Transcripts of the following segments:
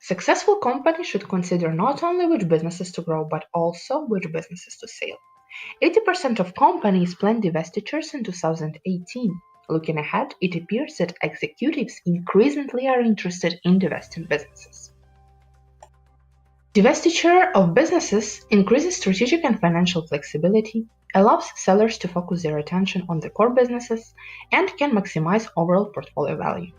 Successful companies should consider not only which businesses to grow, but also which businesses to sell. 80% of companies plan divestitures in 2018. Looking ahead, it appears that executives increasingly are interested in divesting businesses. Divestiture of businesses increases strategic and financial flexibility, allows sellers to focus their attention on their core businesses, and can maximize overall portfolio value.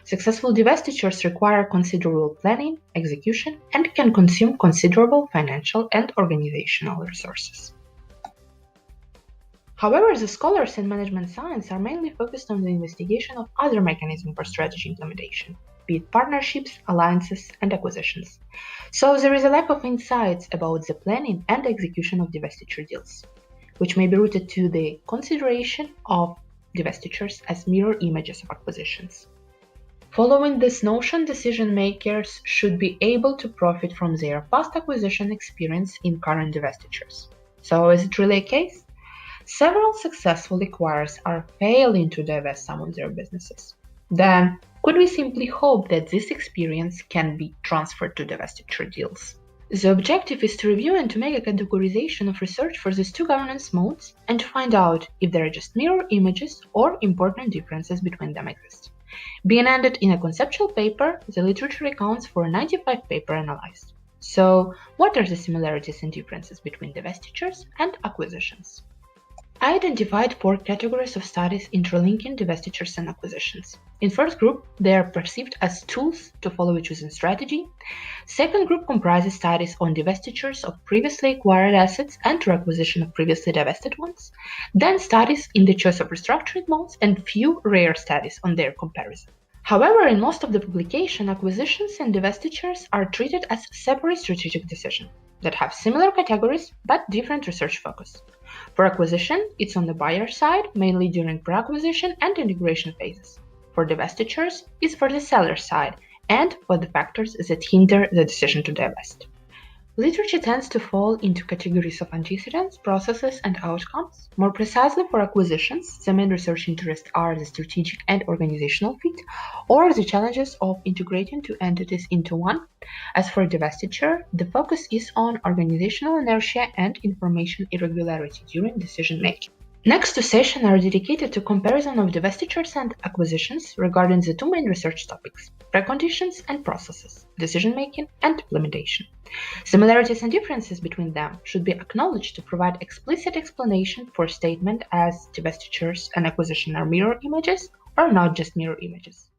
Successful divestitures require considerable planning, execution, and can consume considerable financial and organizational resources. However, the scholars in management science are mainly focused on the investigation of other mechanisms for strategy implementation, be it partnerships, alliances, and acquisitions. So there is a lack of insights about the planning and execution of divestiture deals, which may be rooted to the consideration of divestitures as mirror images of acquisitions. Following this notion, decision makers should be able to profit from their past acquisition experience in current divestitures. So is it really a case? Several successful acquirers are failing to divest some of their businesses. Then, could we simply hope that this experience can be transferred to divestiture deals? The objective is to review and to make a categorization of research for these two governance modes and to find out if there are just mirror images or important differences between them exist. Being ended in a conceptual paper, the literature accounts for 95 papers analyzed. So, what are the similarities and differences between divestitures and acquisitions? I identified 4 categories of studies interlinking divestitures and acquisitions. In first group, they are perceived as tools to follow a chosen strategy. Second group comprises studies on divestitures of previously acquired assets and reacquisition of previously divested ones. Then studies in the choice of restructuring modes and few rare studies on their comparison. However, in most of the publication, acquisitions and divestitures are treated as separate strategic decisions that have similar categories but different research focus. For acquisition, it's on the buyer side, mainly during pre-acquisition and integration phases. For divestitures, it's for the seller side and for the factors that hinder the decision to divest. Literature tends to fall into categories of antecedents, processes, and outcomes. More precisely, for acquisitions, the main research interests are the strategic and organizational fit, or the challenges of integrating two entities into one. As for divestiture, the focus is on organizational inertia and information irregularity during decision making. Next two sessions are dedicated to comparison of divestitures and acquisitions regarding the two main research topics, preconditions and processes, decision-making and implementation. Similarities and differences between them should be acknowledged to provide explicit explanation for statement as divestitures and acquisition are mirror images or not just mirror images.